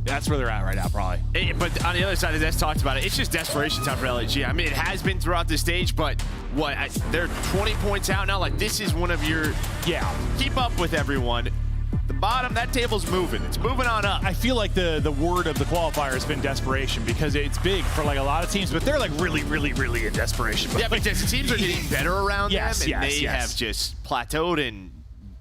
That's where they're at right now, probably. But on the other side, as talked about it, it's just desperation time for LAG. I mean, it has been throughout the stage, but what? They're 20 points out now. Like, this is one of your, keep up with everyone. The bottom, that table's moving. It's moving on up. I feel like the word of the qualifier has been desperation because it's big for like a lot of teams, but they're like really in desperation. Yeah, because the teams are getting better around them, and they have just plateaued and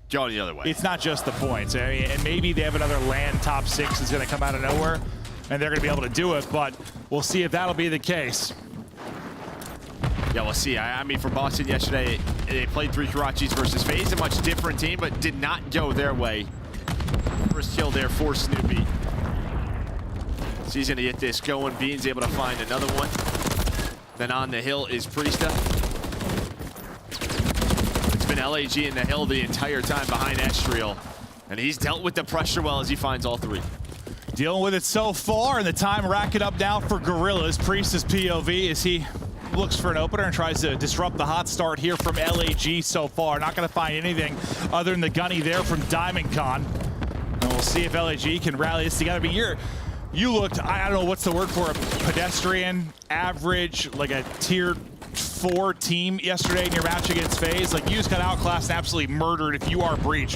going the other way. It's not just the points. I mean, and maybe they have another land top 6 that's going to come out of nowhere, and they're going to be able to do it, but we'll see if that'll be the case. Yeah, we'll see. I mean, for Boston yesterday, they played 3 Karachis versus FaZe, a much different team, but did not go their way. First kill there for Snoopy. So he's going to get this going. Bean's able to find another one. Then on the hill is Priesta. It's been LAG in the hill the entire time behind Estriel. And he's dealt with the pressure well as he finds all 3. Dealing with it so far, and the time racking up now for Gorillas. Priest's POV as he looks for an opener and tries to disrupt the hot start here from LAG so far. Not going to find anything other than the gunny there from DiamondCon. And we'll see if LAG can rally this together. I mean, you looked, I don't know what's the word for a pedestrian, average, like a tier 4 team yesterday in your match against FaZe. Like, you just got outclassed and absolutely murdered if you are Breach.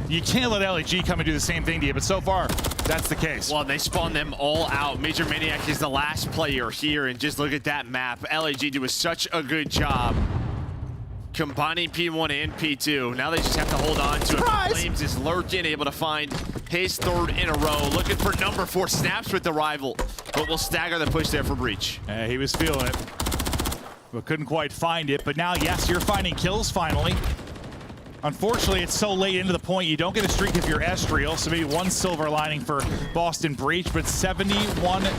You can't let LAG come and do the same thing to you, but so far, that's the case. Well, they spawned them all out. Major Maniac is the last player here, and just look at that map. LAG doing such a good job combining P1 and P2. Now they just have to hold on to it. Flames is lurking, able to find his 3rd in a row. Looking for number 4, snaps with the rival, but will stagger the push there for Breach. He was feeling it, but couldn't quite find it. But now, yes, you're finding kills finally. Unfortunately, it's so late into the point, you don't get a streak if you're Estriel, so maybe 1 silver lining for Boston Breach, but 71-0.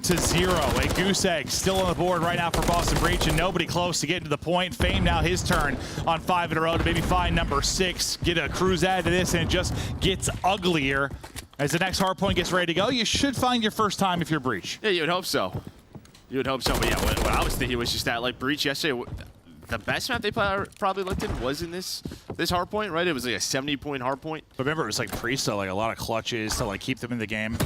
A goose egg still on the board right now for Boston Breach, and nobody close to getting to the point. Fame now his turn on 5 in a row to maybe find number 6, get a cruise added to this, and it just gets uglier. As the next hardpoint gets ready to go, you should find your first time if you're Breach. Yeah, you would hope so. You would hope so, but yeah, what I was thinking was just that, like, Breach yesterday, the best map they probably looked in was in this hardpoint, right? It was like a 70-point hardpoint. But remember, it was like Priesta, like a lot of clutches to like keep them in the game.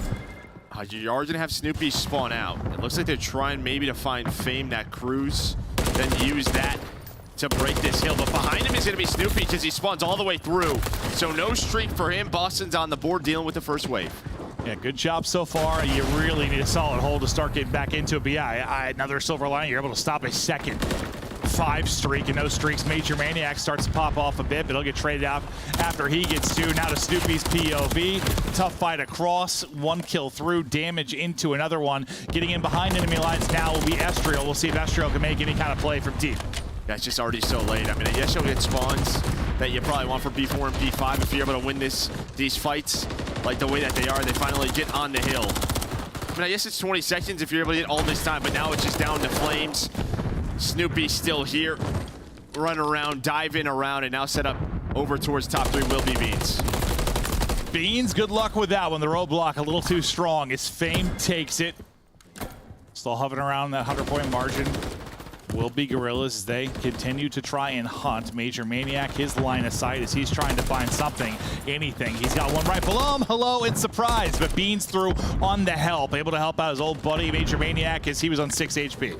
You are gonna have Snoopy spawn out. It looks like they're trying maybe to find Fame that cruise, then use that to break this hill. But behind him is gonna be Snoopy because he spawns all the way through. So no streak for him. Boston's on the board dealing with the first wave. Yeah, good job so far. You really need a solid hold to start getting back into it. But yeah, another silver lining. You're able to stop a second 5 streak, and those streaks. Major Maniac starts to pop off a bit, but he'll get traded out after he gets 2. Now to Snoopy's POV. Tough fight across, 1 kill through, damage into another one. Getting in behind enemy lines now will be Estriel. We'll see if Estriel can make any kind of play from deep. Yeah, it's just already so late. I mean, yes, you'll get spawns that you probably want for P4 and P5 if you're able to win these fights like the way that they are. They finally get on the hill. I mean, I guess it's 20 seconds if you're able to get all this time, but now it's just down to Flames. Snoopy still here, run around, dive in around, and now set up over towards top 3 will be Beans. Beans, good luck with that one. The roadblock a little too strong as Fame takes it. Still hovering around that 100-point margin. Will be Gorillas as they continue to try and hunt. Major Maniac, his line of sight as he's trying to find something, anything. He's got one right below him. Hello and surprise, but Beans through on the help. Able to help out his old buddy, Major Maniac, as he was on 6 HP.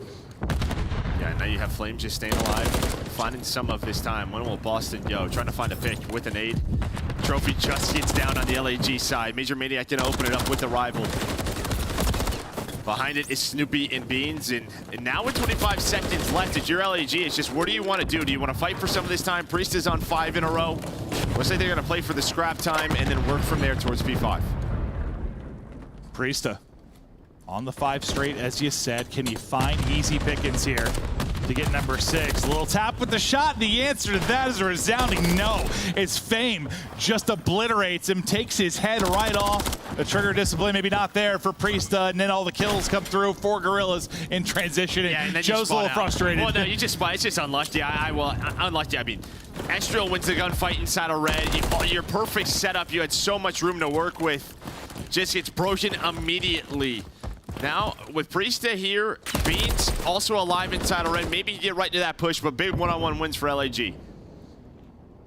Yeah, now you have Flames just staying alive, finding some of his time. When will Boston go? Trying to find a pick with an aid. Trophy just gets down on the LAG side. Major Maniac gonna open it up with the rival. Behind it is Snoopy and Beans, and now with 25 seconds left, it's your LAG. It's just, what do you want to do? Do you want to fight for some of this time? Priest is on 5 in a row. Looks like they're going to play for the scrap time and then work from there towards P5. Priesta on the 5 straight, as you said. Can you find easy pickings here to get number 6? A little tap with the shot. The answer to that is a resounding no. It's Fame just obliterates him, takes his head right off. The trigger discipline maybe not there for Priesta, and then all the kills come through for Gorillas in transition. Yeah, and then Joe's a little frustrated. Well, no, you just spot. It's just unlucky. Unlucky. I mean, Estriel wins the gunfight inside of red. Your perfect setup. You had so much room to work with. Just gets broken immediately. Now, with Priesta here, Beans also alive inside of red. Maybe you get right to that push, but big one-on-one wins for LAG.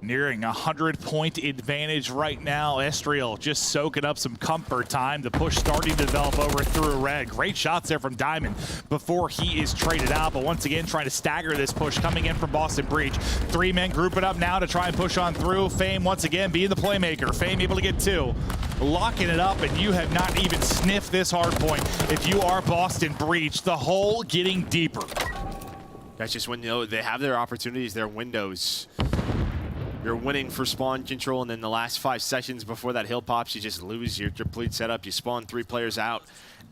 Nearing 100-point advantage right now. Estriel just soaking up some comfort time. The push starting to develop over through red. Great shots there from Diamond before he is traded out. But once again, trying to stagger this push coming in from Boston Breach. 3 men grouping up now to try and push on through. Fame once again being the playmaker. Fame able to get 2. Locking it up, and you have not even sniffed this hard point. If you are Boston Breach, the hole getting deeper. That's just when, you know, they have their opportunities, their windows. You're winning for spawn control, and then the last 5 sessions before that hill pops, you just lose your complete setup. You spawn 3 players out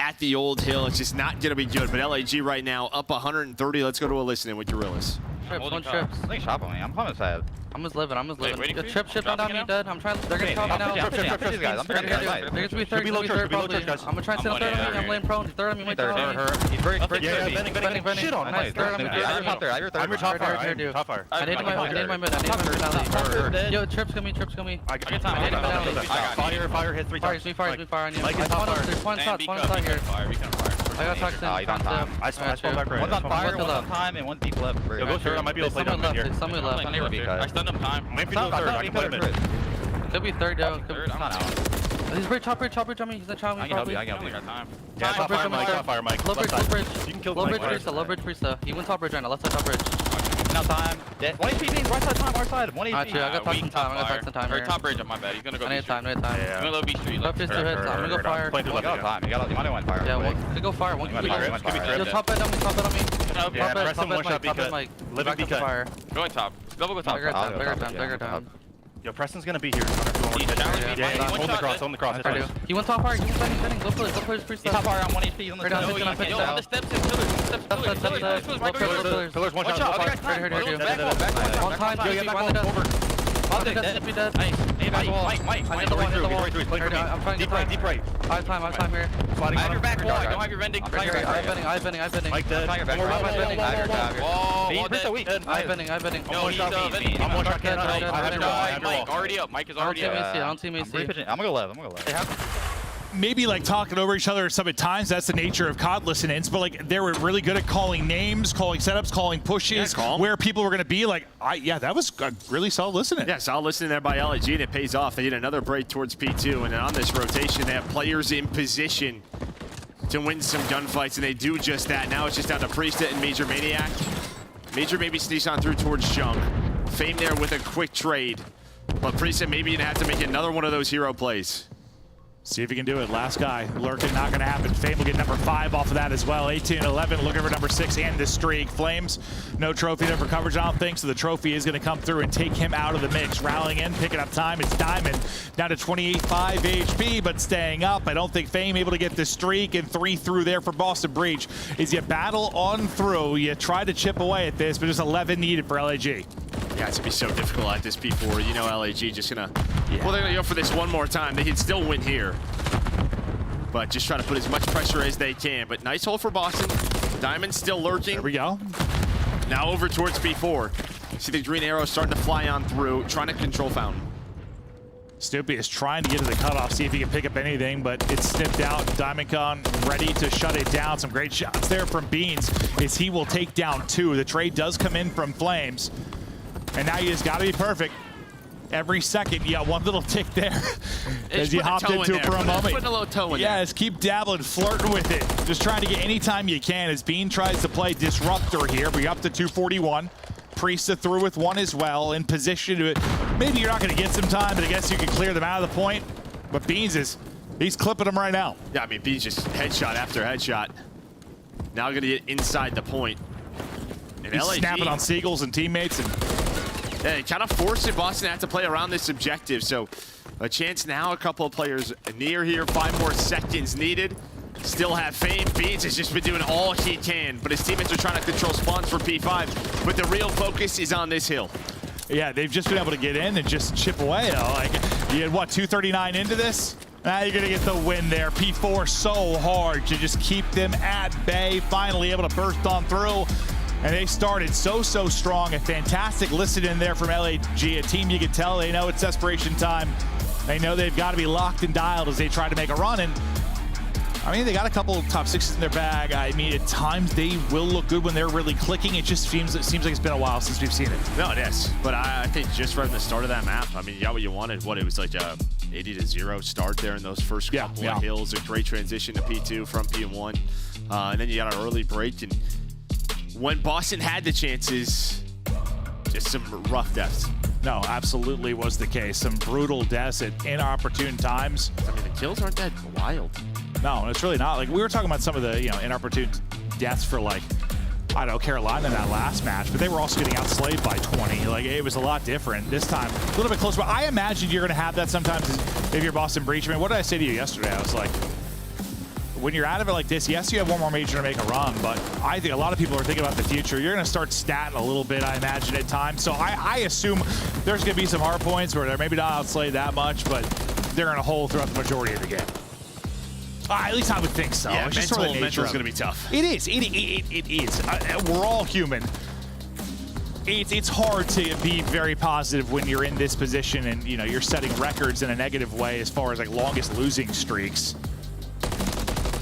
at the old hill. It's just not going to be good. But LAG right now up 130. Let's go to a listening with Gorillas. One trips. They shot on me. I'm coming side. I'm just living. waiting The for trip on me, dead. I'm trying. They're gonna call me now. I'm these guys. I'm They're gonna be third. Probably. I'm gonna try and steal third on me. I'm laying prone. He's third on me. He's very bending. Shit on nice. Third on me. I'm top there. I'm your top fire. I need my mid. Yo, trips coming. I got time. Fire hit 3 times. Fire on you. There's one shot here. I got toxin. Oh, you don't time. I spawned back right. One's on fire, one's on time, and 1 deep left. Yo, go third. I might be able to play down mid here. Somebody left. I stunned him time. Maybe go third. I can play mid. Could be third, yo. I'm not out. He's very top bridge on me. He's not trying me. I can help you. Yeah, top fire, Mike. Low bridge. You can kill Low Mike. bridge Priesta. He went top bridge right now. Left side top bridge. Now time. 1 HP, right side time, our side. 1 HP. Actually, I got toxin time. Or top bridge on my bed. He's gonna go. I need time. I'm gonna low B street. Left is 2 hits. I'm gonna go fire. You got time. You might want fire. Yeah, one could go fire. One could be fire. Yo, top bed on me. Yeah, press him, one shot BK. Mike. Living BK. Fire. Going top. Double go top. Bigger time. Yo, Preston's gonna be here. Yeah, hold the cross. He went top fire. He was bending. Go players. He's top fire on 1 HP. On the Right now, side. he's gonna finish on the out. steps and pillars. Pillars, one shot. One time, Mike, I'm trying to Deep right. I have time here. I have your back wall. I don't have your vending. I have bending. Mike dead. I have bending. No, he's vending. I'm one shot. Mike already up. Mike is already up. I don't see me. I'm gonna go left. Maybe like talking over each other some at times. That's the nature of COD listenings. But like they were really good at calling names, calling setups, calling pushes, where people were going to be. Like, yeah, that was really solid listening. Yeah, solid listening there by LAG, and it pays off. They get another break towards P2, and then on this rotation, they have players in position to win some gunfights, and they do just that. Now it's just down to Priesta and Major Maniac. Major maybe sneaks on through towards Jung. Fame there with a quick trade, but Priesta maybe gonna have to make another one of those hero plays. See if he can do it. Last guy lurking, not going to happen. Fame will get number 5 off of that as well. 18-11, looking for number 6 and the streak. Flames, no trophy there for coverage, I don't think, so the trophy is going to come through and take him out of the mix. Rallying in, picking up time, it's Diamond. Down to 28.5 HP, but staying up. I don't think Fame able to get the streak, and 3 through there for Boston Breach. As you battle on through, you try to chip away at this, but just 11 needed for LAG. Yeah, it's gonna be so difficult at this P4. You know LAG just gonna, well, they're gonna go for this one more time. They can still win here, but just try to put as much pressure as they can. But nice hold for Boston. Diamond still lurking. There we go. Now over towards P4. See the green arrow starting to fly on through, trying to control Fountain. Snoopy is trying to get to the cutoff, see if he can pick up anything, but it's snipped out. Diamondcon ready to shut it down. Some great shots there from Beans as he will take down 2. The trade does come in from Flames. And now you just got to be perfect. Every second, you got one little tick there as you hopped into it for a moment. Putting a little toe in there. Yes, keep dabbling, flirting with it. Just trying to get any time you can as Bean tries to play Disruptor here. We're up to 241. Priesta through with 1 as well, in position to it. Maybe you're not going to get some time, but I guess you can clear them out of the point. But Beans he's clipping them right now. Yeah, I mean, Beans just headshot after headshot. Now going to get inside the point. And He's LAG, snapping on Seagulls and teammates. And yeah, kind of forcing Boston to have to play around this objective. So a chance now, a couple of players near here. 5 more seconds needed. Still have Fame. Beans has just been doing all he can, but his teammates are trying to control spawns for P5. But the real focus is on this hill. yeah, they've just been able to get in and just chip away. Like, you had, what, 239 into this? Now you're going to get the win there. P4 so hard to just keep them at bay. Finally able to burst on through. And they started so strong. A fantastic listen in there from LAG, a team you can tell they know it's desperation time. They know they've got to be locked and dialed as they try to make a run. And I mean, they got a couple of top 6s in their bag. I mean, at times they will look good when they're really clicking. It just seems like it's been a while since we've seen it. No, it is. But I think just from the start of that map, I mean, you got what you wanted. What, it was like a 80-0 start there in those first couple of hills. A great transition to P2 from P1. And then you got an early break. And when Boston had the chances, just some rough deaths. No, absolutely was the case. Some brutal deaths at inopportune times. I mean, the kills aren't that wild. No, it's really not. Like, we were talking about some of the, inopportune deaths for, like, I don't know, Carolina in that last match, but they were also getting outslayed by 20. Like, it was a lot different this time. A little bit closer, but I imagine you're going to have that sometimes if you're Boston Breach. I mean, what did I say to you yesterday? I was like, when you're out of it like this, yes, you have one more major to make a run, but I think a lot of people are thinking about the future. You're going to start statting a little bit, I imagine, at times. So I assume there's going to be some hard points where they're maybe not outslayed that much, but they're going to hold throughout the majority of the game. At least I would think so. Yeah, it's just sort of mental is going to be tough. It is. It is. We're all human. It's hard to be very positive when you're in this position and you're setting records in a negative way as far as like longest losing streaks.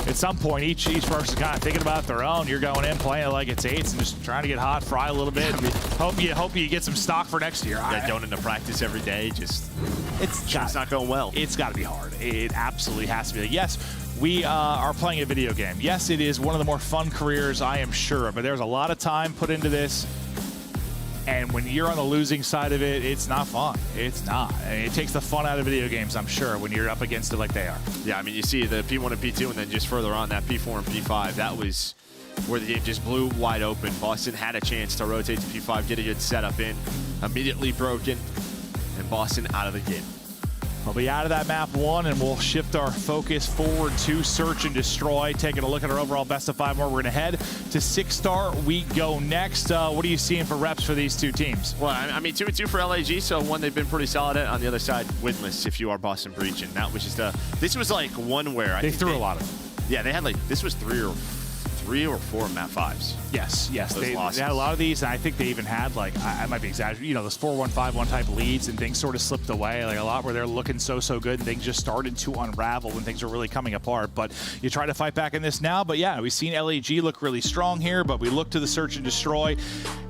At some point, each person's kind of thinking about their own. You're going in, playing it like it's 8s, and just trying to get hot, fry a little bit. Hope you get some stock for next year. Yeah, going into practice every day, it's not going well. It's got to be hard. It absolutely has to be. Like, yes, we are playing a video game. Yes, it is one of the more fun careers, I am sure, but there's a lot of time put into this. And when you're on the losing side of it, it's not fun. It's not. I mean, it takes the fun out of video games, I'm sure, when you're up against it like they are. Yeah, I mean, you see the P1 and P2, and then just further on, that P4 and P5, that was where the game just blew wide open. Boston had a chance to rotate to P5, get a good setup in, immediately broken, and Boston out of the game. We'll be out of that map 1, and we'll shift our focus forward to Search and Destroy. Taking a look at our overall best of 5 more. We're going to head to 6-star. We go next. What are you seeing for reps for these two teams? Well, I mean, 2-2 for LAG, so one they've been pretty solid at. On the other side, winless if you are Boston Breach. And that was just this was like one where they threw a lot of them. Yeah, they had this was 3 or 4 map 5s. Yes. They had a lot of these, and I think they even had, like, I might be exaggerating, those 4-1-5-1 type leads, and things sort of slipped away, like a lot where they're looking so good, and things just started to unravel when things were really coming apart. But you try to fight back in this now, but yeah, we've seen LAG look really strong here, but we look to the Search and Destroy,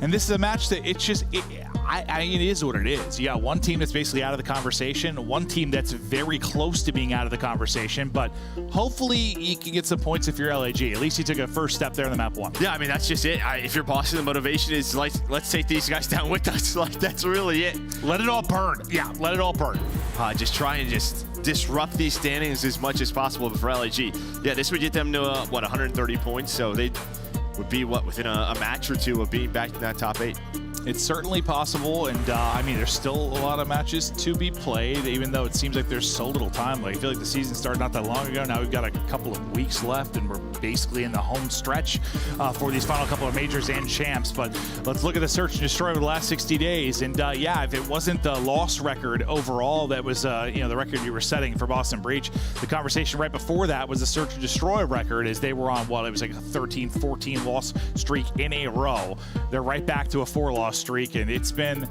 and this is a match that it is what it is. You got one team that's basically out of the conversation, one team that's very close to being out of the conversation, but hopefully you can get some points if you're LAG. At least you took a first step there in the map 1. Yeah, I mean, that's just it. If you're Boston, the motivation is like, let's take these guys down with us. Like, that's really it. Let it all burn. Yeah, let it all burn. Just try and just disrupt these standings as much as possible for LAG. Yeah, this would get them to, 130 points, so they would be, within a match or two of being back in that top 8. It's certainly possible, and I mean, there's still a lot of matches to be played, even though it seems like there's so little time. Like, I feel like the season started not that long ago. Now we've got a couple of weeks left, and we're basically in the home stretch for these final couple of majors and champs. But let's look at the Search and Destroy over the last 60 days. And yeah, if it wasn't the loss record overall that was, the record you were setting for Boston Breach, the conversation right before that was the Search and Destroy record, as they were on, it was like a 13-14 loss streak in a row. They're right back to a 4-loss streak, and it's been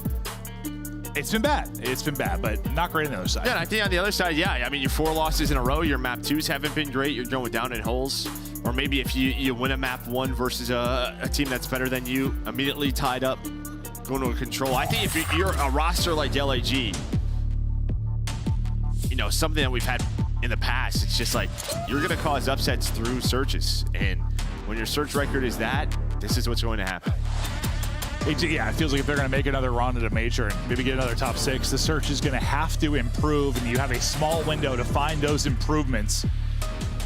bad. It's been bad, but not great on the other side. Yeah, I think on the other side, yeah. I mean, your 4 losses in a row, your map 2s haven't been great. You're going down in holes. Or maybe if you win a map 1 versus a team that's better than you, immediately tied up, going to a control. I think if you're a roster like LAG, something that we've had in the past, it's just like, you're going to cause upsets through searches. And when your search record is that, this is what's going to happen. It feels like if they're going to make another run at a major and maybe get another top 6, the Search is going to have to improve, and you have a small window to find those improvements.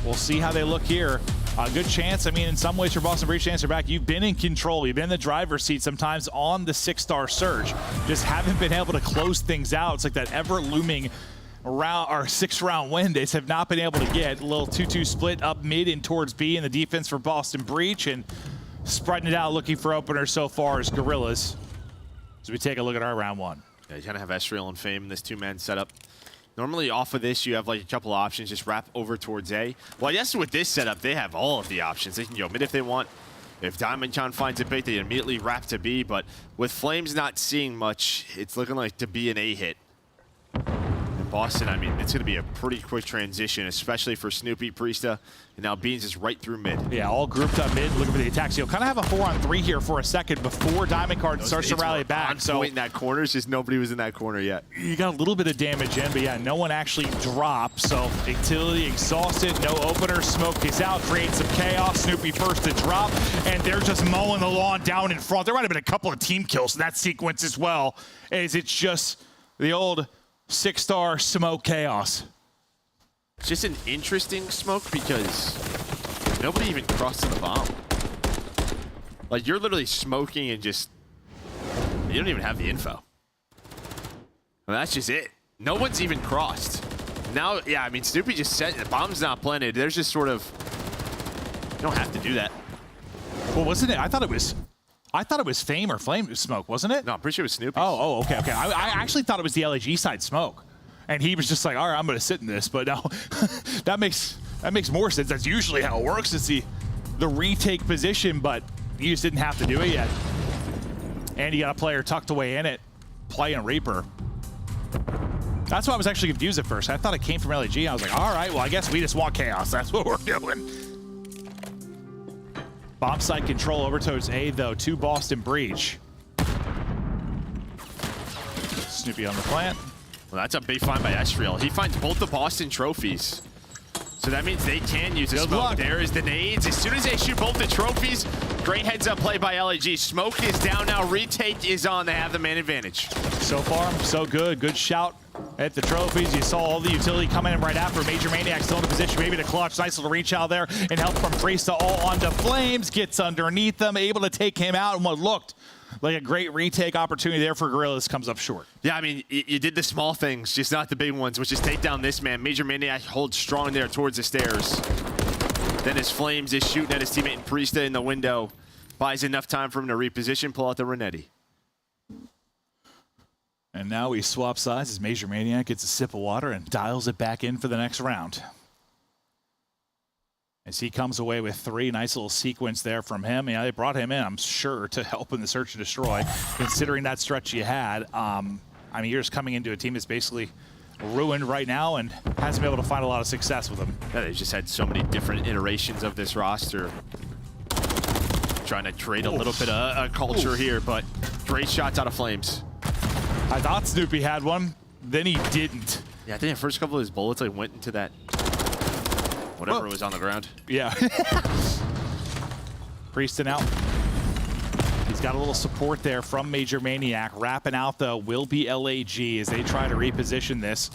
We'll see how they look here. A good chance, I mean, in some ways for Boston Breach to answer back, you've been in control. You've been in the driver's seat sometimes on the 6-star Search. Just haven't been able to close things out. It's like that ever-looming 6-round win. They have not been able to get a little 2-2 split up mid and towards B in the defense for Boston Breach, and spreading it out, looking for openers so far is Gorillas. As we take a look at our round 1. Yeah, you kind of have Estriel and Fame in this 2-man setup. Normally off of this, you have like a couple options, just wrap over towards A. Well, I guess with this setup, they have all of the options. They can go mid if they want. If Diamondcon finds a bait, they immediately wrap to B. But with Flames not seeing much, it's looking like to be an A hit. And Boston, I mean, it's going to be a pretty quick transition, especially for Snoopy, Priesta, and now Beans is right through mid. Yeah, all grouped up mid, looking for the attacks. You'll kind of have a 4-on-3 here for a second before Diamond Card starts to rally back. So in that corner, it's just nobody was in that corner yet. You got a little bit of damage in, but yeah, no one actually dropped. So utility exhausted, no opener, smoke is out, creates some chaos. Snoopy first to drop, and they're just mowing the lawn down in front. There might have been a couple of team kills in that sequence as well, as it's just the old 6-star smoke chaos. It's just an interesting smoke because nobody even crossed to the bomb. Like, you're literally smoking and just, you don't even have the info. Well, that's just it. No one's even crossed. Now, yeah, I mean, Snoopy just said the bomb's not planted. There's just sort of, you don't have to do that. Well, wasn't it? I thought it was Fame or Flame smoke, wasn't it? No, I'm pretty sure it was Snoopy. Oh, okay. I actually thought it was the LAG side smoke. And he was just like, all right, I'm going to sit in this. But no, that makes more sense. That's usually how it works. It's the retake position, but you just didn't have to do it yet. And you got a player tucked away in it, playing Reaper. That's why I was actually confused at first. I thought it came from LAG. I was like, all right, well, I guess we just want chaos. That's what we're doing. Bomb site control over towards A, though, to Boston Breach. Snoopy on the plant. Well, that's a big find by Esriel. He finds both the Boston trophies. So that means they can use the smoke. Luck. There is the nades. As soon as they shoot both the trophies, great heads-up play by LAG. Smoke is down now. Retake is on. They have the man advantage. So far, so good. Good shout at the trophies. You saw all the utility coming in right after. Major Maniac still in a position, maybe to clutch. Nice little reach out there and help from Priesta all onto Flames. Gets underneath them, able to take him out. And what looked like a great retake opportunity there for Gorillas comes up short. Yeah, I mean, you did the small things, just not the big ones, which is take down this man. Major Maniac holds strong there towards the stairs. Then his Flames is shooting at his teammate and Priesta in the window. Buys enough time for him to reposition, pull out the Renetti. And now we swap sides as Major Maniac gets a sip of water and dials it back in for the next round. As he comes away with 3, nice little sequence there from him. Yeah, they brought him in, I'm sure, to help in the search and destroy, considering that stretch you had. I mean, you're just coming into a team that's basically ruined right now and hasn't been able to find a lot of success with them. Yeah, they've just had so many different iterations of this roster. Trying to trade a little bit of culture here, but great shots out of Flames. I thought Snoopy had one, then he didn't. Yeah, I think the first couple of his bullets like went into that whatever was on the ground. Yeah. Prieston out. He's got a little support there from Major Maniac. Wrapping out, though, will be LAG as they try to reposition this.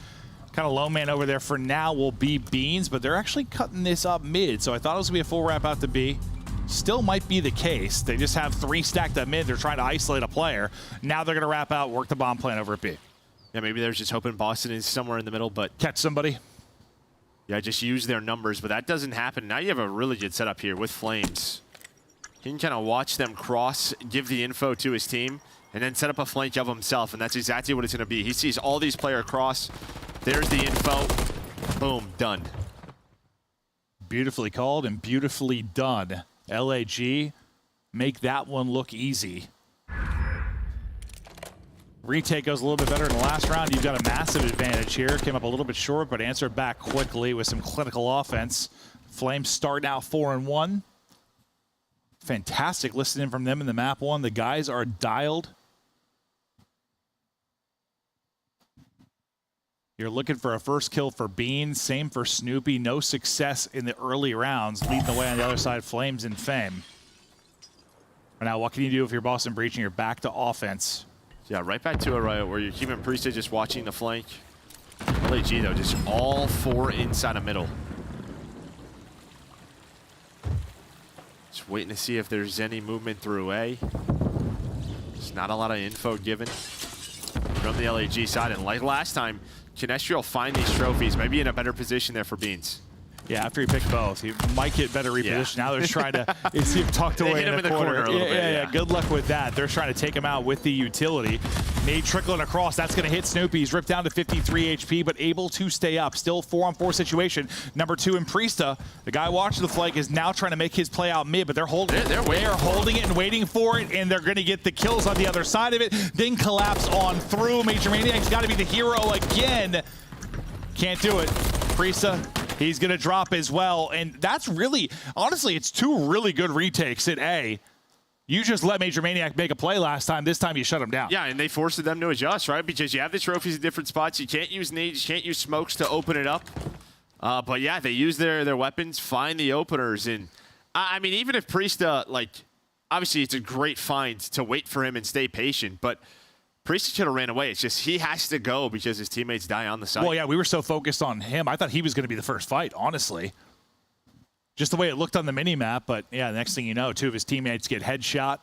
Kind of low man over there for now will be Beans, but they're actually cutting this up mid, so I thought it was going to be a full wrap out to B. Still might be the case. They just have 3 stacked up mid. They're trying to isolate a player. Now they're going to wrap out, work the bomb plan over at B. Yeah, maybe they're just hoping Boston is somewhere in the middle, but catch somebody. Yeah, just use their numbers, but that doesn't happen. Now you have a really good setup here with Flames. He can kind of watch them cross, give the info to his team, and then set up a flank of himself, and that's exactly what it's going to be. He sees all these players cross. There's the info. Boom, done. Beautifully called and beautifully done. LAG, make that one look easy. Retake goes a little bit better in the last round. You've got a massive advantage here. Came up a little bit short, but answered back quickly with some clinical offense. Flames start out 4-1. Fantastic listening from them in the map 1. The guys are dialed. You're looking for a first kill for Beans. Same for Snoopy. No success in the early rounds. Leading the way on the other side, Flames and Fame. Now, what can you do if you're Boston Breach and you're back to offense? Yeah, right back to it, right, where you're keeping Priesta just watching the flank. LAG, though, just all 4 inside the middle. Just waiting to see if there's any movement through A. There's not a lot of info given from the LAG side. And like last time, can Esriel find these trophies? Maybe in a better position there for Beans. Yeah, after he picked both, he might get better reposition. Yeah. Now they're trying to see him tucked away in the corner. A little bit, yeah, good luck with that. They're trying to take him out with the utility. Nade trickling across. That's going to hit Snoopy. He's ripped down to 53 HP, but able to stay up. Still 4-on-4 situation. Number 2 in Priesta. The guy watching the flank is now trying to make his play out mid, but they're holding it. They're holding it and waiting for it, and they're going to get the kills on the other side of it. Then collapse on through. Major Maniac's got to be the hero again. Can't do it. Prisa, he's going to drop as well. And that's really, honestly, it's two really good retakes at A. You just let Major Maniac make a play last time. This time you shut him down. Yeah, and they forced them to adjust, right? Because you have the trophies in different spots. You can't use nades, you can't use smokes to open it up. But yeah, they use their weapons, find the openers. And I mean, even if Priesta, like, obviously it's a great find to wait for him and stay patient, but Priesta should have ran away. It's just he has to go because his teammates die on the site. Well, yeah, we were so focused on him. I thought he was going to be the first fight, honestly. Just the way it looked on the mini-map, but yeah, the next thing you know, two of his teammates get headshot,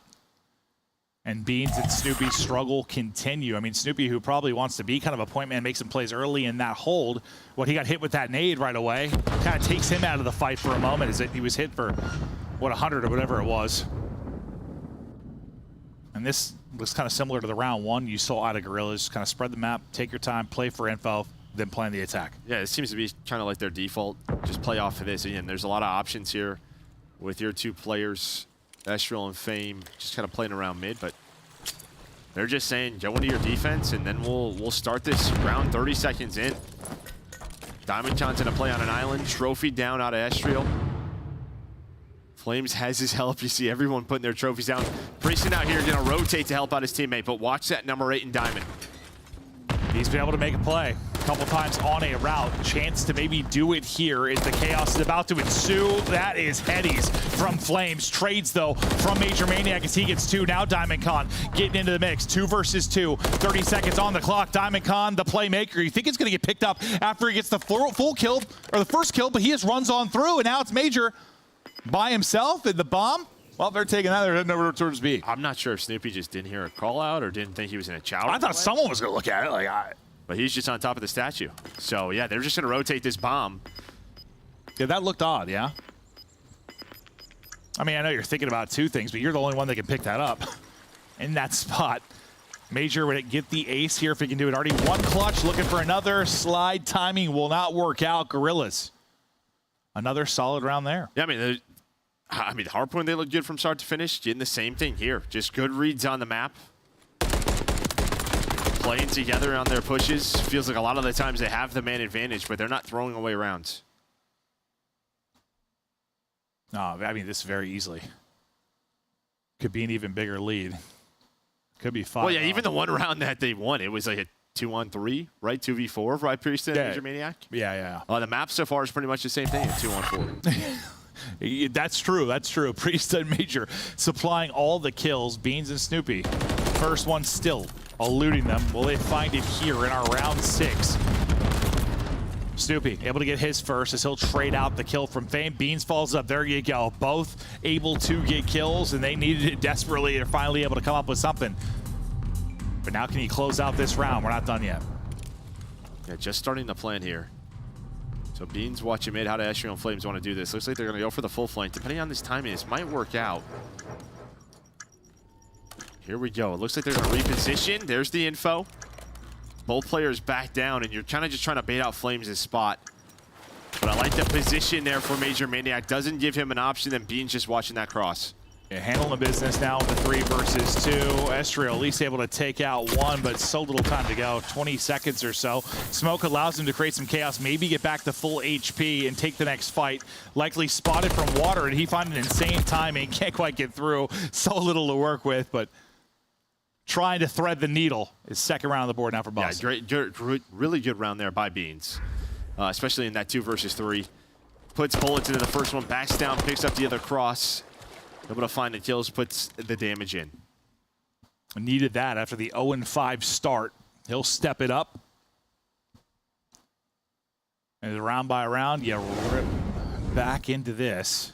and Beans and Snoopy struggle continue. I mean, Snoopy, who probably wants to be kind of a point man, makes some plays early in that hold. He got hit with that nade right away. Kind of takes him out of the fight for a moment as he was hit for, what, 100 or whatever it was. And this looks kind of similar to the round one you saw out of Gorillas. Kind of spread the map, take your time, play for info, then plan the attack. Yeah, it seems to be kind of like their default. Just play off of this. Again, there's a lot of options here with your two players, Estriel and Fame, just kind of playing around mid, but they're just saying, go into your defense, and then we'll start this round 30 seconds in. Diamond Khan's gonna play on an island, trophy down out of Estriel. Flames has his help. You see everyone putting their trophies down. Prieston out here gonna rotate to help out his teammate, but watch that number 8 in Diamond. He's been able to make a play a couple times on a route. Chance to maybe do it here as the chaos is about to ensue. That is headies from Flames. Trades, though, from Major Maniac as he gets 2. Now Diamond Khan getting into the mix. 2 versus 2. 30 seconds on the clock. Diamond Khan, the playmaker. You think it's going to get picked up after he gets the full kill, or the first kill, but he just runs on through, and now it's Major by himself in the bomb. Well, they're taking that. They're heading over towards B. I'm not sure if Snoopy just didn't hear a call out or didn't think he was in a chowder. I thought someone was going to look at it. But he's just on top of the statue. So, yeah, they're just going to rotate this bomb. Yeah, that looked odd, yeah? I mean, I know you're thinking about two things, but you're the only one that can pick that up in that spot. Major would get the ace here if he can do it. Already one clutch, looking for another. Slide timing will not work out. Gorillas, another solid round there. Yeah, I mean, Hardpoint, they look good from start to finish. Getting the same thing here. Just good reads on the map. Playing together on their pushes. Feels like a lot of the times they have the man advantage, but they're not throwing away rounds. No, I mean, this very easily could be an even bigger lead. Could be 5. Well, yeah, even the one round that they won, it was like a 2-on-3, right? 2v4, right, Prieston, yeah. Major Maniac? Yeah. The map so far is pretty much the same thing, 2-on-4. That's true. Priest and Major supplying all the kills. Beans and Snoopy. First one still eluding them. Will they find it here in our round 6? Snoopy able to get his first as he'll trade out the kill from Fame. Beans falls up. There you go. Both able to get kills, and they needed it desperately. They're finally able to come up with something. But now can he close out this round? We're not done yet. Yeah, just starting the plan here. So Beans watching mid. How do Estriel and Flames want to do this? Looks like they're going to go for the full flank. Depending on this timing, this might work out. Here we go. It looks like they're going to reposition. There's the info. Both players back down, and you're kind of just trying to bait out Flames' spot. But I like the position there for Major Maniac. Doesn't give him an option, and Beans just watching that cross. Yeah, handling the business now with the 3 versus 2. Estriel at least able to take out one, but so little time to go. 20 seconds or so. Smoke allows him to create some chaos, maybe get back to full HP and take the next fight. Likely spotted from water, and he found an insane timing. Can't quite get through. So little to work with, but trying to thread the needle is second round on the board now for Boston. Yeah, great, really good round there by Beans, especially in that 2 versus 3. Puts bullets into the first one, backs down, picks up the other cross. Able to find the kills, puts the damage in. Needed that after the 0-5 start. He'll step it up. And round by round, you rip back into this.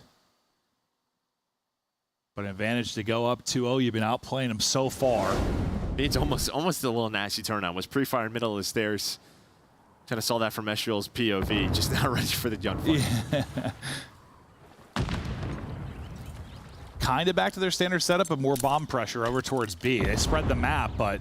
But an advantage to go up 2-0. You've been outplaying him so far. It's almost a little nasty turnout. Was pre-fire in middle of the stairs. Kind of saw that from Estriel's POV. Just not ready for the gunfight. Yeah. Kind of back to their standard setup, but more bomb pressure over towards B. They spread the map, but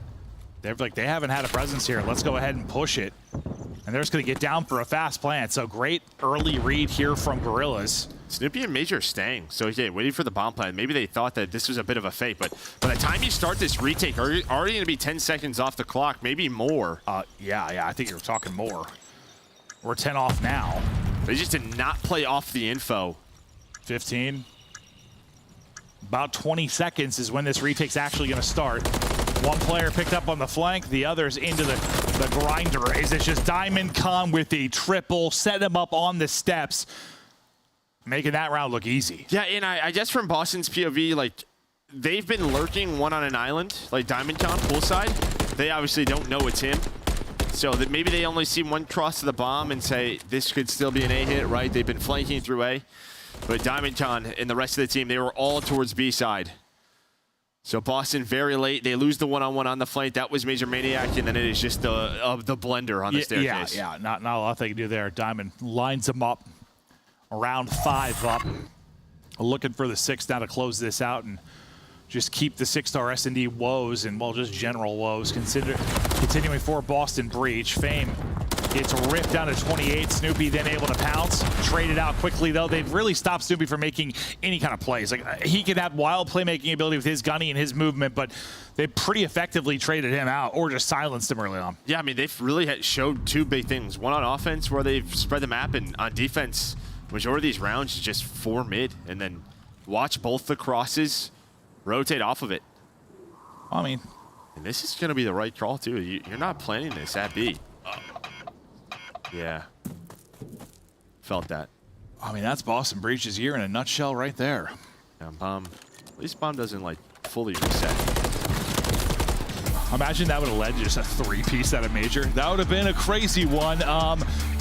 they're like, they haven't had a presence here. Let's go ahead and push it. And they're just going to get down for a fast plant. So great early read here from Gorillas. Snoopy and Major staying. So yeah, waiting for the bomb plant. Maybe they thought that this was a bit of a fake, but by the time you start this retake, already going to be 10 seconds off the clock, maybe more. Yeah, I think you're talking more. We're 10 off now. They just did not play off the info. 15. About 20 seconds is when this retake's actually going to start. One player picked up on the flank, the other's into the grinder. Is it just Diamond Con with the triple, set him up on the steps, making that round look easy. Yeah, and I guess from Boston's POV, like, they've been lurking one on an island, like Diamond Con poolside. They obviously don't know it's him. So that maybe they only see one cross to the bomb and say, this could still be an A hit, right? They've been flanking through A. But Diamond Con and the rest of the team, they were all towards B side. So Boston very late. They lose the one-on-one on the flank. That was Major Maniac, and then it is just the blender on the staircase. Yeah, not a lot they can do there. Diamond lines them up around 5 up. Looking for the 6 now to close this out and just keep the 6-star S&D woes and, well, just general woes. Continuing for Boston Breach. Fame gets ripped down to 28. Snoopy then able to pounce. Traded out quickly, though. They've really stopped Snoopy from making any kind of plays. Like, he can have wild playmaking ability with his gunny and his movement, but they pretty effectively traded him out or just silenced him early on. Yeah, I mean, they've really showed 2 big things. One on offense, where they've spread the map, and on defense, majority of these rounds is just 4 mid, and then watch both the crosses rotate off of it. I mean, and this is going to be the right call, too. You're not planning this at B. Yeah. Felt that. I mean, that's Boston Breach's year in a nutshell right there. Yeah, Bomb. At least Bomb doesn't, like, fully reset. Imagine that would have led to just a 3-piece out of Major. That would have been a crazy one.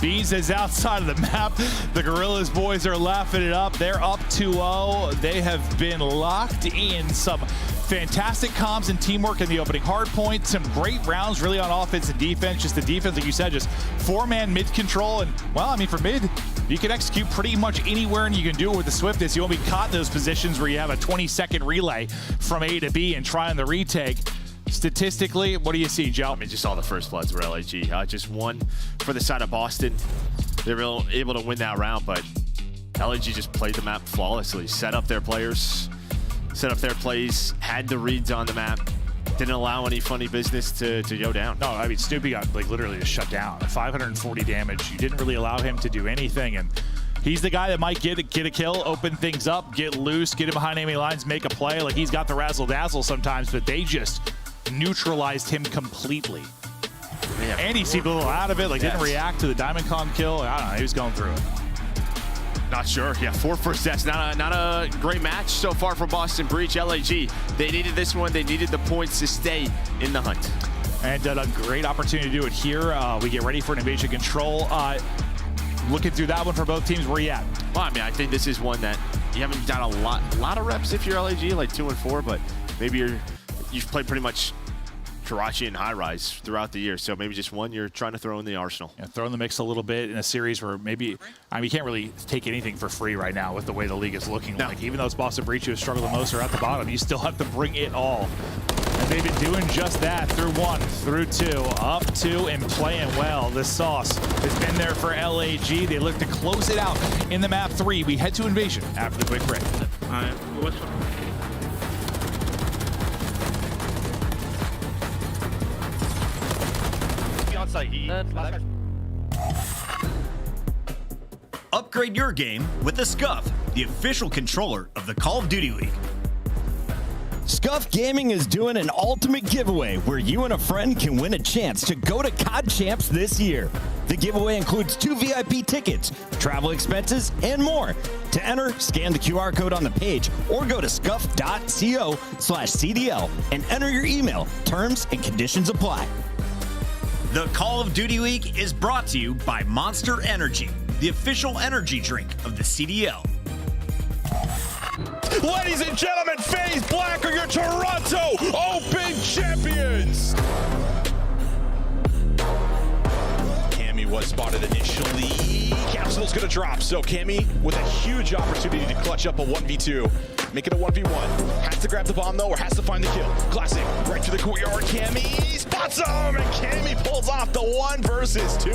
Bees is outside of the map. The Gorillas boys are laughing it up. They're up 2-0. They have been locked in. Some fantastic comms and teamwork in the opening hardpoint. Some great rounds really on offense and defense. Just the defense, like you said, just 4-man mid control. And, well, I mean, for mid, you can execute pretty much anywhere, and you can do it with the swiftness. You won't be caught in those positions where you have a 20-second relay from A to B and try on the retake. Statistically, what do you see, Joe? I mean, just all the first bloods were LAG. Just one for the side of Boston. They were able to win that round, but LAG just played the map flawlessly. Set up their players, set up their plays, had the reads on the map. Didn't allow any funny business to go down. No, I mean, Snoopy got, like, literally just shut down. 540 damage. You didn't really allow him to do anything, and he's the guy that might get a kill, open things up, get loose, get him behind enemy lines, make a play. Like, he's got the razzle-dazzle sometimes, but they just neutralized him completely. Yeah, and he seemed a little out of it, like, didn't react to the Diamond Con kill. I don't know, he was going through it. Not sure. Yeah, 4 first sets. Not a great match so far for Boston Breach. LAG, they needed this one. They needed the points to stay in the hunt. And a great opportunity to do it here. We get ready for an invasion control. Looking through that one for both teams, where you at? Well, I mean, I think this is one that you haven't done a lot of reps if you're LAG, like 2 and 4, but maybe you've played pretty much Karachi and high rise throughout the year, so maybe just one you're trying to throw in the arsenal. Yeah, throw in the mix a little bit in a series where maybe, I mean, you can't really take anything for free right now with the way the league is looking. No. Like, even though it's Boston Breach who has struggled the most or at the bottom, you still have to bring it all. And they've been doing just that through 1, through 2, up 2, and playing well. The sauce has been there for LAG. They look to close it out in the map 3. We head to invasion after the quick break. All right, what's Upgrade your game with the Scuff, the official controller of the Call of Duty League. Scuff Gaming is doing an ultimate giveaway where you and a friend can win a chance to go to COD Champs this year. The giveaway includes 2 VIP tickets, travel expenses, and more. To enter, scan the QR code on the page or go to scuff.co/CDL and enter your email. Terms and conditions apply. The Call of Duty League is brought to you by Monster Energy, the official energy drink of the CDL. Ladies and gentlemen, FaZe Black are your Toronto Open champions! Cammy was spotted initially. Capsule's gonna drop, so Cammy with a huge opportunity to clutch up a 1v2. Make it a 1v1. Has to grab the bomb though, or has to find the kill. Classic, right to the courtyard. Cammy spots him, and Cammy pulls off the 1 versus 2.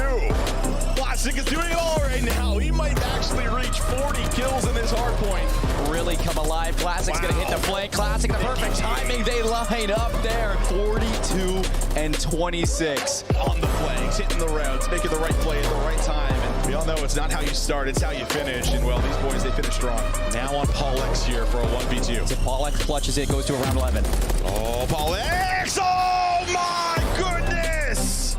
Classic is doing it all right now. He might actually reach 40 kills in this hard point. Really come alive. Classic's gonna hit the flank. Classic, the perfect timing. They line up there. 42 and 26. On the flags, hitting the routes, making the right play at the right time. And we all know it's not how you start, it's how you finish. And well, these boys, they finish strong. Now on Paul X here for a 1v2. If Paul X clutches it, goes to around 11. Oh, Paul X! Oh my goodness!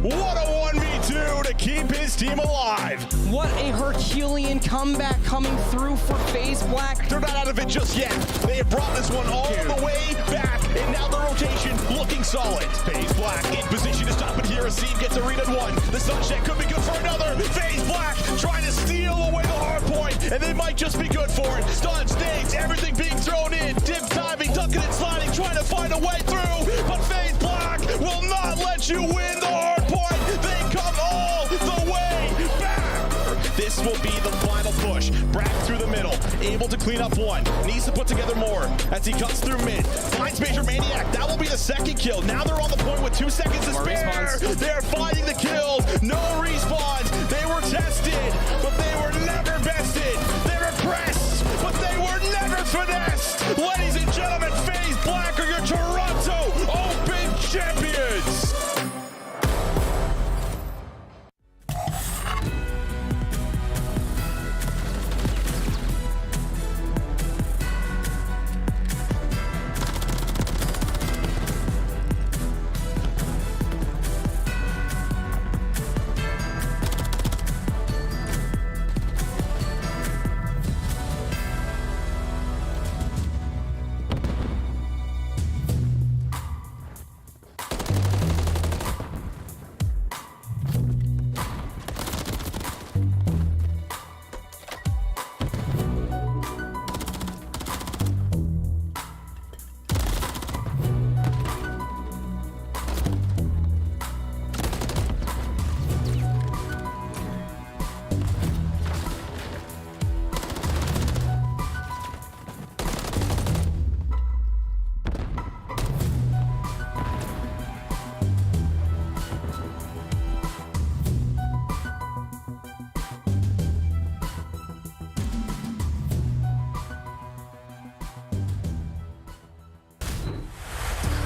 What a 1v2 to keep his team alive. What a Herculean comeback coming through for FaZe Black. They're not out of it just yet. They have brought this one all the way back, and now the rotation looking solid. FaZe Black in position to stop it here. Asim gets a read at one. The sunset could be good for another. FaZe Black trying to steal away the hard point, and they might just be good for it. Stun, states, everything being thrown in. Dim timing, ducking and sliding, trying to find a way through, but FaZe Black will not let you win the hard point. They come all the way back. This will be the final push. Brack through the middle, able to clean up one. Needs to put together more as he cuts through mid. Finds Major Maniac. That will be the second kill. Now they're on the point with 2 seconds to spare. They're finding the kills. No respawns. They were tested, but they were never bested. They're impressed, but they were never finessed. Ladies and gentlemen, FaZe Black are your Toronto Open champions.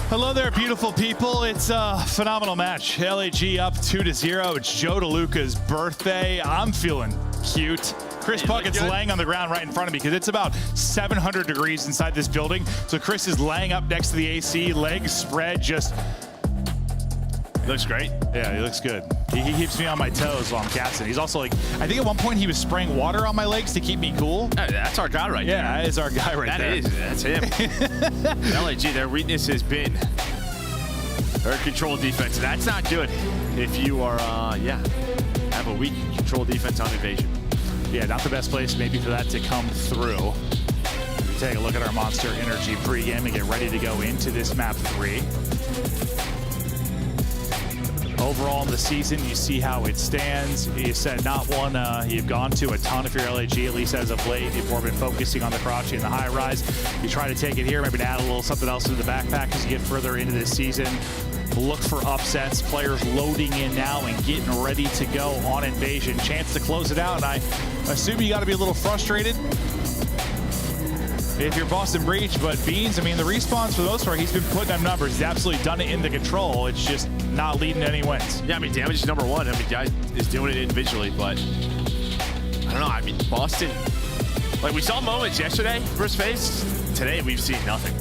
Hello there, beautiful people. It's a phenomenal match. LAG up 2-0. It's Joe DeLuca's birthday. I'm feeling cute. Chris Puckett's laying on the ground right in front of me because it's about 700 degrees inside this building. So Chris is laying up next to the AC, legs spread, just looks great. Yeah, he looks good. He keeps me on my toes while I'm casting. He's also like, I think at one point he was spraying water on my legs to keep me cool. That's our guy right there. Yeah, that is our guy right there. That's him. LAG, their weakness has been their control defense. That's not good if you are, have a weak control defense on invasion. Yeah, not the best place maybe for that to come through. We take a look at our Monster Energy pregame and get ready to go into this map 3. Overall in the season, you see how it stands. You said not one you've gone to a ton of your LAG, at least as of late. You've more been focusing on the Karachi and the high rise. You try to take it here, maybe to add a little something else into the backpack as you get further into this season. Look for upsets, players loading in now and getting ready to go on Invasion. Chance to close it out, and I assume you got to be a little frustrated if you're Boston Breach, but Beans, I mean, the respawns for the most part, he's been putting up numbers. He's absolutely done it in the control. It's just not leading to any wins. Yeah, I mean, damage is number one. I mean, guy is doing it individually, but I don't know. I mean, Boston, like we saw moments yesterday versus FaZe. Today, we've seen nothing.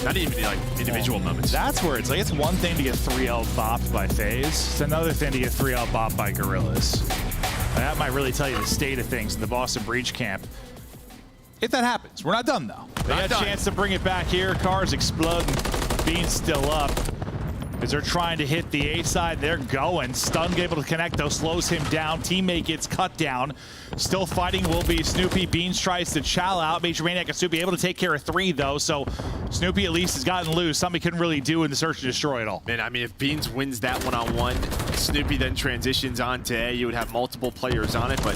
Not even like individual moments. That's where it's like, it's one thing to get 3L bopped by FaZe. It's another thing to get 3L bopped by Gorillas. And that might really tell you the state of things in the Boston Breach camp. If that happens, we're not done though. They got a chance to bring it back here. Cars exploding. Beans still up. As they're trying to hit the A side, they're going. Stun able to connect though, slows him down. Teammate gets cut down. Still fighting will be Snoopy. Beans tries to chow out. Major Maniac and Snoopy able to take care of 3 though, so Snoopy at least has gotten loose. Something he couldn't really do in the search and destroy at all. Man, I mean, if Beans wins that one-on-one, Snoopy then transitions on to A. You would have multiple players on it, but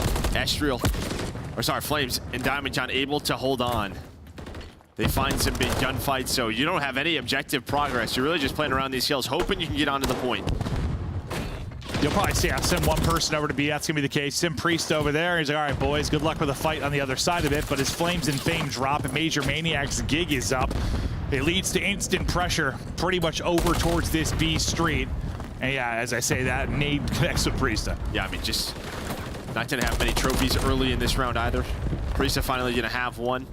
Flames and Diamond John able to hold on. They find some big gunfights, so you don't have any objective progress. You're really just playing around these hills, hoping you can get onto the point. You'll probably see I'll send one person over to B. That's going to be the case. Sim Priest over there. He's like, all right, boys, good luck with the fight on the other side of it. But his Flames and Fame drop, and Major Maniac's gig is up. It leads to instant pressure pretty much over towards this B street. And yeah, as I say that, nade connects with Priesta. Yeah, I mean, just not going to have many trophies early in this round either. Priesta finally going to have one.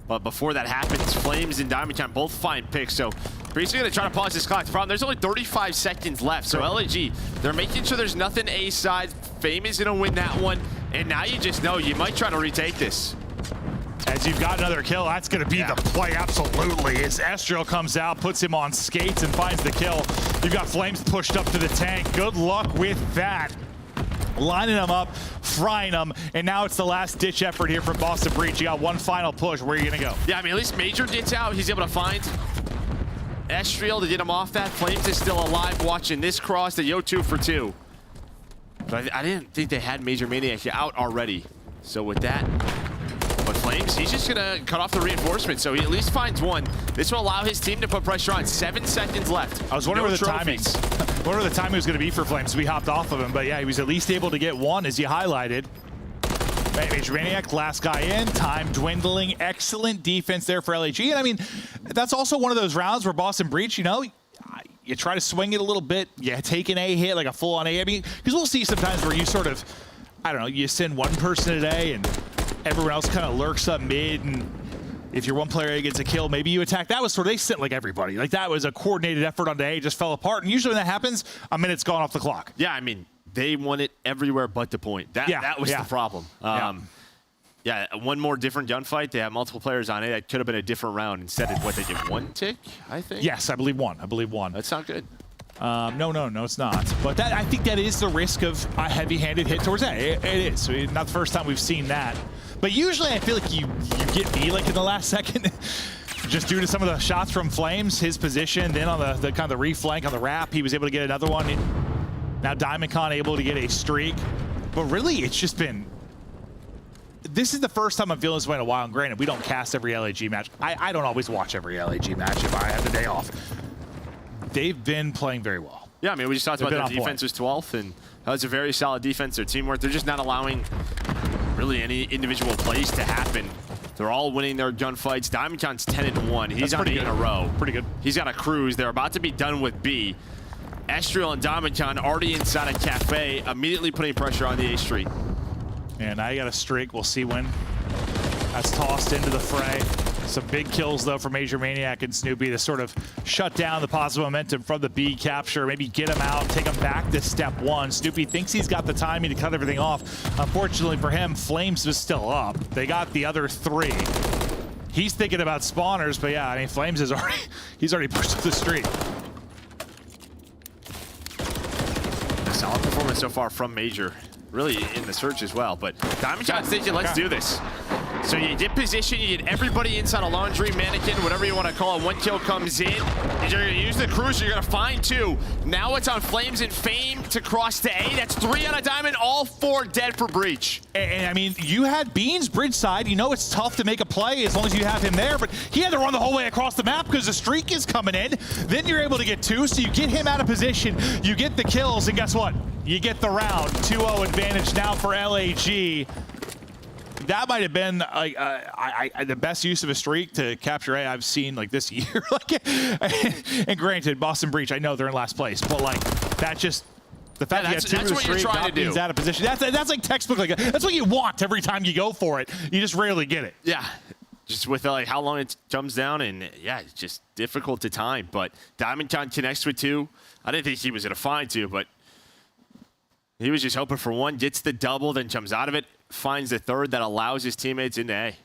But before that happens, Flames and Diamond both find picks. So Priesta going to try to pause this clock. The problem, there's only 35 seconds left. So LAG, they're making sure there's nothing A side. Fame is going to win that one. And now you just know you might try to retake this. As you've got another kill, that's going to be the play, absolutely. As Estriel comes out, puts him on skates and finds the kill. You've got Flames pushed up to the tank. Good luck with that. Lining them up, frying them, and now it's the last-ditch effort here from Boston Breach. You got one final push. Where are you going to go? Yeah, I mean, at least Major gets out. He's able to find Estriel to get him off that. Flames is still alive watching this cross. The Yo 2 for 2. But I didn't think they had Major Maniac out already. So with that, but Flames, he's just gonna cut off the reinforcement, so he at least finds one. This will allow his team to put pressure on. 7 seconds left. I was wondering where the timing was going to be for Flames. We hopped off of him, but yeah, he was at least able to get one, as you highlighted. Major Maniac, last guy in, time dwindling. Excellent defense there for LAG. And I mean, that's also one of those rounds where Boston Breach, you know, you try to swing it a little bit, you take an A hit, like a full-on A. I mean, because we'll see sometimes where you sort of, I don't know, you send one person a day and everyone else kind of lurks up mid, and if your one player gets a kill, maybe you attack. That was sort of, they sent like everybody. Like that was a coordinated effort on the A, just fell apart. And usually when that happens, a minute's gone off the clock. Yeah, I mean, they won it everywhere but the point. That was the problem. Yeah, one more different gunfight. They have multiple players on it. That could have been a different round. Instead of what, they get one tick, I think? Yes, I believe one. That's not good. No, it's not. But that, I think that is the risk of a heavy-handed hit towards that. It is. Not the first time we've seen that. But usually I feel like you get me like in the last second, just due to some of the shots from Flames, his position, then on the kind of the reflank on the wrap, he was able to get another one. Now DiamondCon able to get a streak. But really, it's just been... This is the first time I'm feeling this way in a while, and granted, we don't cast every LAG match. I don't always watch every LAG match if I have the day off. They've been playing very well. Yeah, I mean, we just talked about their defense was 12th, and that was a very solid defense. Their teamwork, they're just not allowing really any individual plays to happen. They're all winning their gunfights. DiamondCon's 10-1. He's on 8 in a row. Pretty good. He's got a cruise. They're about to be done with B. Estriel and DiamondCon already inside a cafe, immediately putting pressure on the A Street. And now you got a streak. We'll see when that's tossed into the fray. Some big kills, though, for Major Maniac and Snoopy to sort of shut down the positive momentum from the B capture, maybe get him out, take him back to step one. Snoopy thinks he's got the timing to cut everything off. Unfortunately for him, Flames was still up. They got the other 3. He's thinking about spawners, but yeah, I mean, Flames is already, he's already pushed up the street. A solid performance so far from Major. Really in the search as well, but DiamondCon's thinking, let's do this. So you get position, you get everybody inside a laundry, mannequin, whatever you want to call it. One kill comes in, and you're going to use the cruiser, you're going to find 2. Now it's on Flames and Fame to cross to A. That's 3 out of Diamond, all 4 dead for Breach. And I mean, you had Beans bridge side. You know it's tough to make a play as long as you have him there, but he had to run the whole way across the map because the streak is coming in. Then you're able to get 2, so you get him out of position, you get the kills, and guess what? You get the round. 2-0 advantage now for LAG. That might have been the best use of a streak to capture A I've seen like this year. And granted, Boston Breach, I know they're in last place, but like that just the fact that you got 2 of the streak, got Beans out of position. That's like textbook. Like that's what you want every time you go for it. You just rarely get it. Yeah. Just with like how long it comes down, and yeah, it's just difficult to time. But DiamondCon connects with 2. I didn't think he was gonna find 2, but he was just hoping for 1, gets the double, then comes out of it, finds the 3rd that allows his teammates into A.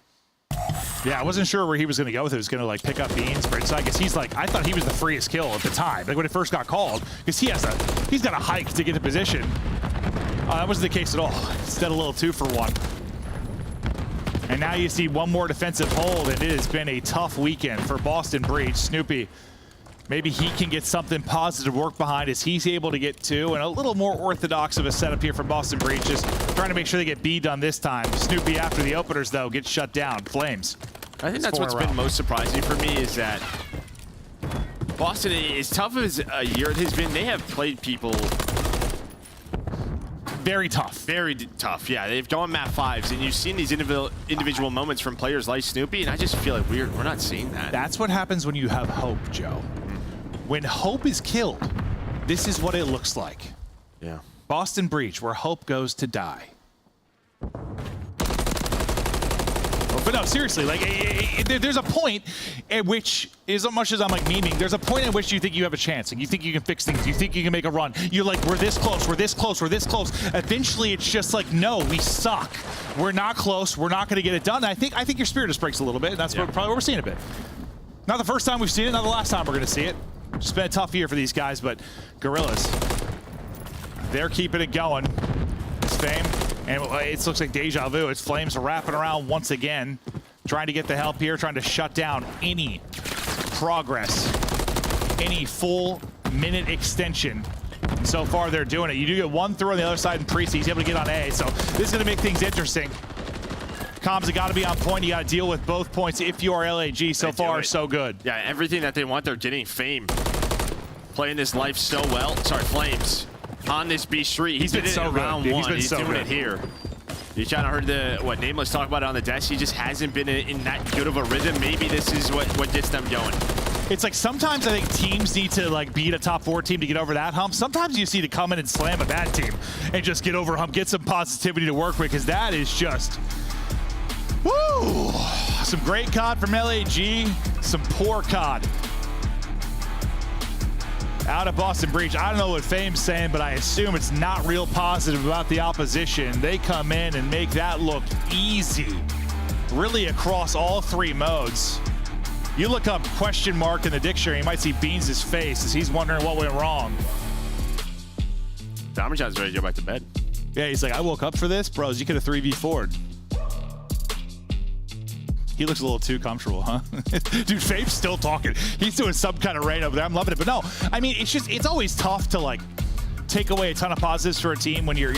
Yeah, I wasn't sure where he was going to go with it. He was going to like pick up Beans, but I guess he's like, I thought he was the freest kill at the time, like when it first got called, because he's got a hike to get to position. That wasn't the case at all. Instead, a little 2 for 1. And now you see one more defensive hold, and it has been a tough weekend for Boston Breach. Snoopy, maybe he can get something positive work behind as he's able to get 2, and a little more orthodox of a setup here from Boston Breach, just trying to make sure they get B done this time. Snoopy, after the openers, though, gets shut down. Flames. I think that's what's been most surprising for me is that Boston, as tough as a year it has been, they have played people very tough. Very tough, yeah. They've gone map 5s, and you've seen these individual moments from players like Snoopy, and I just feel like we're not seeing that. That's what happens when you have hope, Joe. When hope is killed, this is what it looks like. Yeah. Boston Breach, where hope goes to die. But no, seriously, like there's a point at which, as much as I'm like memeing, there's a point at which you think you have a chance, and you think you can fix things, you think you can make a run. You're like, we're this close, we're this close, we're this close. Eventually, it's just like, no, we suck. We're not close. We're not going to get it done. And I think your spirit just breaks a little bit. And that's probably what we're seeing a bit. Not the first time we've seen it, not the last time we're going to see it. It's been a tough year for these guys, but Gorillas, they're keeping it going. It's Fame. And it looks like deja vu. It's Flames wrapping around once again, trying to get the help here, trying to shut down any progress, any full minute extension. And so far, they're doing it. You do get one through on the other side, and Priest, he's able to get on A. So this is going to make things interesting. Comms have got to be on point. You got to deal with both points if you are LAG. So far, so good. Yeah, everything that they want, they're getting. Fame playing this life so well. Sorry, Flames. On this B Street, he's been so round good. One. He's so doing good. it here. You kind of heard what Nameless talk about it on the desk. He just hasn't been in that good of a rhythm. Maybe this is what gets them going. It's like sometimes I think teams need to like beat a top 4 team to get over that hump. Sometimes you just need to come in and slam a bad team and just get over a hump, get some positivity to work with, because that is just, woo! Some great COD from LAG, some poor COD out of Boston Breach. I don't know what Fame's saying, but I assume it's not real positive about the opposition. They come in and make that look easy, really across all 3 modes. You look up question mark in the dictionary, you might see Beans' face as he's wondering what went wrong. Diamondshot's ready to go back to bed. Yeah, he's like, I woke up for this? Bros, you could have 3v4'd. He looks a little too comfortable, huh? Dude, Fame's still talking. He's doing some kind of rain over there. I'm loving it. But no, I mean, it's always tough to like take away a ton of positives for a team when you're